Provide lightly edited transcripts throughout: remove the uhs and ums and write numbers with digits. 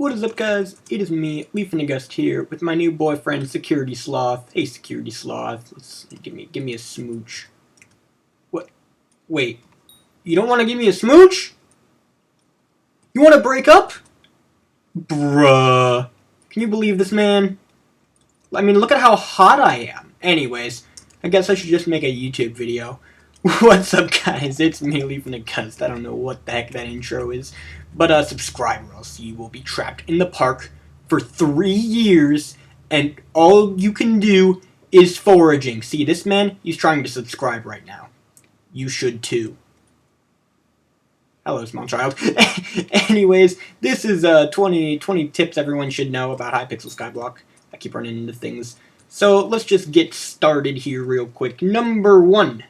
What is up, guys? It is me, Leaf here, with my new boyfriend, Security Sloth. Hey, Security Sloth, give me a smooch. What? Wait, you don't want to give me a smooch? You want to break up? Bruh. Can you believe this, man? I mean, look at how hot I am. Anyways, I guess I should just make a YouTube video. What's up, guys? It's me, Leaving a Gust. I don't know what the heck that intro is. But subscribe or else you will be trapped in the park for 3 years, and all you can do is foraging. See, this man, he's trying to subscribe right now. You should too. Hello, small child. Anyways, this is 20 tips everyone should know about Hypixel Skyblock. I keep running into things. So let's just get started here real quick. Number 1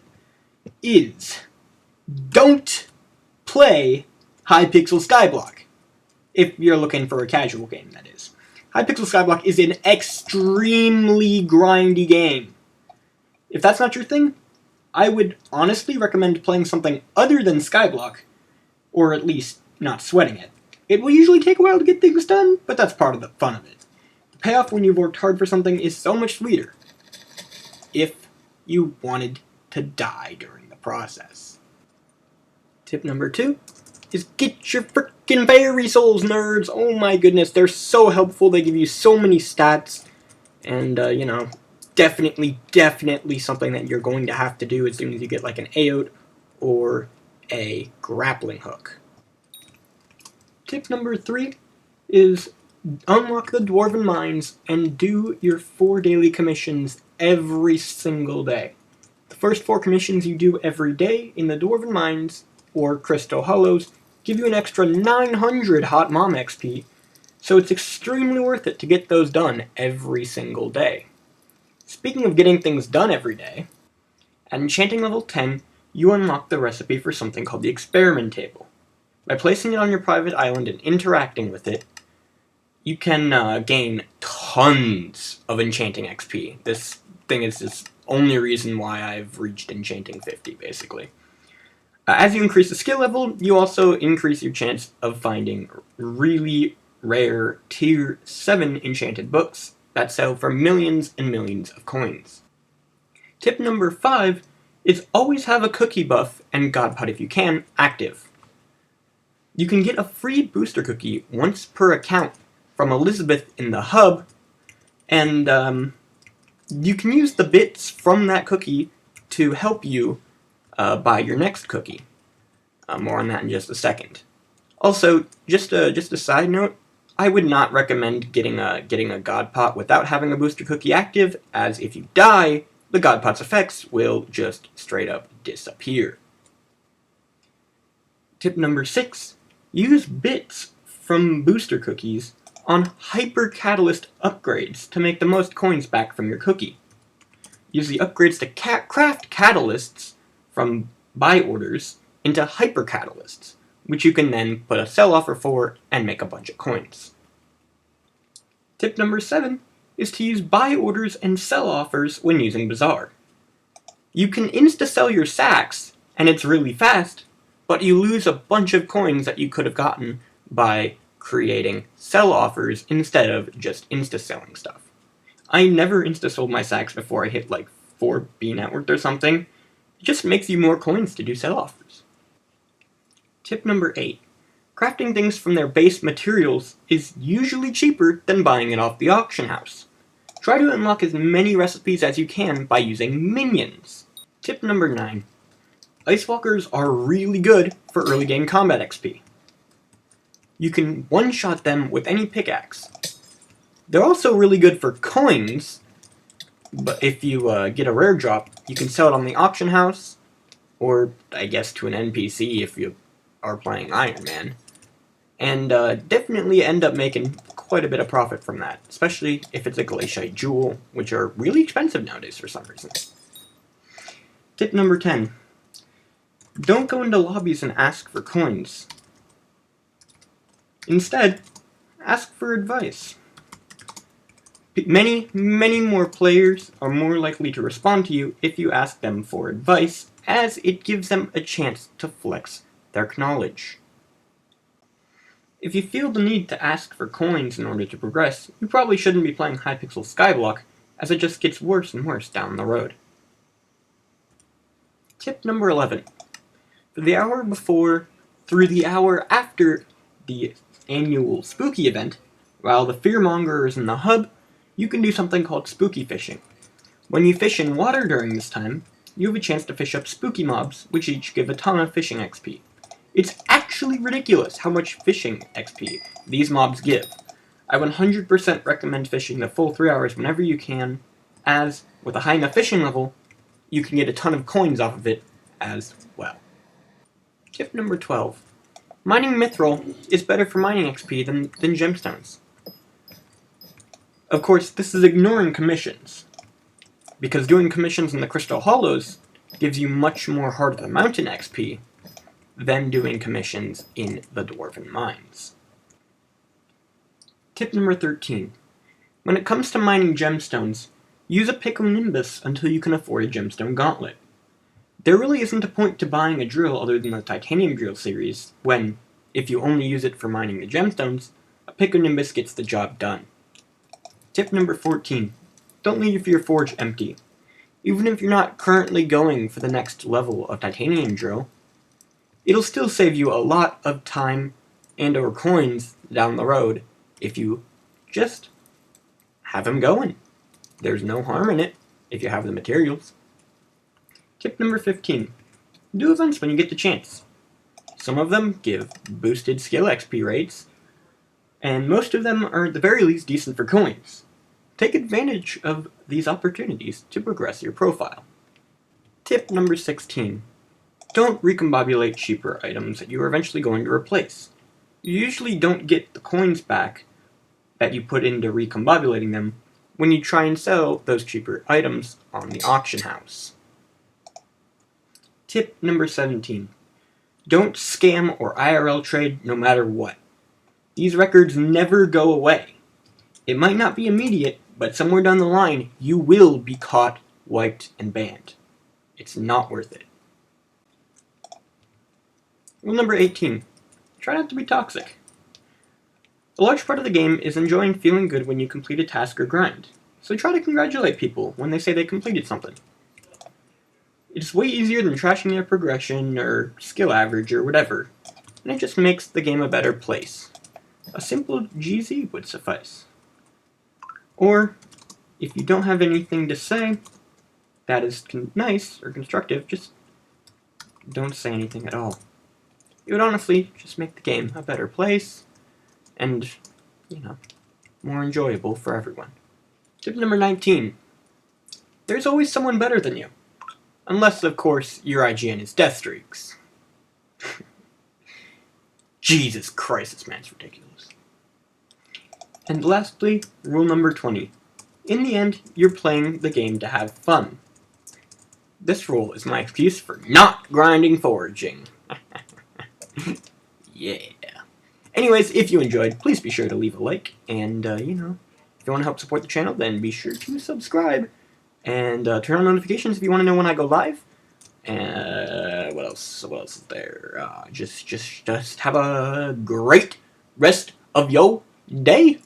is don't play Hypixel Skyblock. If you're looking for a casual game, that is. Hypixel Skyblock is an extremely grindy game. If that's not your thing, I would honestly recommend playing something other than Skyblock, or at least not sweating it. It will usually take a while to get things done, but that's part of the fun of it. The payoff when you've worked hard for something is so much sweeter. If you wanted to die during the process. Tip number 2 is get your frickin' fairy souls, nerds! Oh my goodness, they're so helpful, they give you so many stats, and, you know, definitely something that you're going to have to do as soon as you get, like, an ayote or a grappling hook. Tip number 3 is unlock the Dwarven Mines and do your 4 daily commissions every single day. The first 4 commissions you do every day in the Dwarven Mines or Crystal Hollows give you an extra 900 Hot Mom XP, so it's extremely worth it to get those done every single day. Speaking of getting things done every day, at Enchanting level 10, you unlock the recipe for something called the Experiment Table. By placing it on your private island and interacting with it, you can gain tons of Enchanting XP. This thing is the only reason why I've reached Enchanting 50, basically. As you increase the skill level, you also increase your chance of finding really rare Tier 7 enchanted books that sell for millions and millions of coins. Tip number 5 is always have a cookie buff and God Pot if you can active. You can get a free booster cookie once per account from Elizabeth in the hub, and you can use the bits from that cookie to help you buy your next cookie. More on that in just a second. Also, just a side note, I would not recommend getting a God Pot without having a booster cookie active, as if you die, the God Pot's effects will just straight up disappear. Tip number 6, use bits from booster cookies on Hyper Catalyst upgrades to make the most coins back from your cookie. Use the upgrades to craft catalysts from buy orders into Hyper Catalysts, which you can then put a sell offer for and make a bunch of coins. Tip number 7 is to use buy orders and sell offers when using Bazaar. You can insta-sell your sacks, and it's really fast, but you lose a bunch of coins that you could have gotten by creating sell offers instead of just insta-selling stuff. I never insta-sold my sacks before I hit like 4 B net worth or something. It just makes you more coins to do sell offers. Tip number 8. Crafting things from their base materials is usually cheaper than buying it off the auction house. Try to unlock as many recipes as you can by using minions. Tip number 9. Icewalkers are really good for early game combat XP. You can one-shot them with any pickaxe. They're also really good for coins, but if you get a rare drop, you can sell it on the auction house, or I guess to an NPC if you are playing Iron Man, and definitely end up making quite a bit of profit from that, especially if it's a glaciate jewel, which are really expensive nowadays for some reason. Tip number 10. Don't go into lobbies and ask for coins. Instead, ask for advice. Many more players are more likely to respond to you if you ask them for advice, as it gives them a chance to flex their knowledge. If you feel the need to ask for coins in order to progress, you probably shouldn't be playing Hypixel Skyblock, as it just gets worse and worse down the road. Tip number 11. For the hour before through the hour after the annual spooky event, while the fearmonger is in the hub, you can do something called spooky fishing. When you fish in water during this time, you have a chance to fish up spooky mobs, which each give a ton of fishing XP. It's actually ridiculous how much fishing XP these mobs give. I 100% recommend fishing the full 3 hours whenever you can, as, with a high enough fishing level, you can get a ton of coins off of it as well. Tip number 12. Mining Mithril is better for mining XP than gemstones. Of course, this is ignoring commissions, because doing commissions in the Crystal Hollows gives you much more Heart of the Mountain XP than doing commissions in the Dwarven Mines. Tip number 13. When it comes to mining gemstones, use a Piconimbus until you can afford a gemstone gauntlet. There really isn't a point to buying a drill other than the Titanium Drill series, when, if you only use it for mining the gemstones, a Piconimbus gets the job done. Tip number 14. Don't leave your forge empty. Even if you're not currently going for the next level of Titanium Drill, it'll still save you a lot of time and or coins down the road if you just have them going. There's no harm in it if you have the materials. Tip number 15. Do events when you get the chance. Some of them give boosted skill XP rates, and most of them are at the very least decent for coins. Take advantage of these opportunities to progress your profile. Tip number 16. Don't recombobulate cheaper items that you are eventually going to replace. You usually don't get the coins back that you put into recombobulating them when you try and sell those cheaper items on the auction house. Tip number 17. Don't scam or IRL trade no matter what. These records never go away. It might not be immediate, but somewhere down the line, you will be caught, wiped, and banned. It's not worth it. Rule number 18. Try not to be toxic. A large part of the game is enjoying feeling good when you complete a task or grind, so try to congratulate people when they say they completed something. It's way easier than trashing their progression or skill average or whatever, and it just makes the game a better place. A simple GZ would suffice. Or, if you don't have anything to say that is nice or constructive, just don't say anything at all. It would honestly just make the game a better place, and, more enjoyable for everyone. Tip number 19. There's always someone better than you. Unless, of course, your IGN is Death Streaks. Jesus Christ, this man's ridiculous. And lastly, rule number 20. In the end, you're playing the game to have fun. This rule is my excuse for not grinding foraging. Yeah. Anyways, if you enjoyed, please be sure to leave a like, and, if you want to help support the channel, then be sure to subscribe, and turn on notifications if you want to know when I go live. And what else is there? Just have a great rest of your day.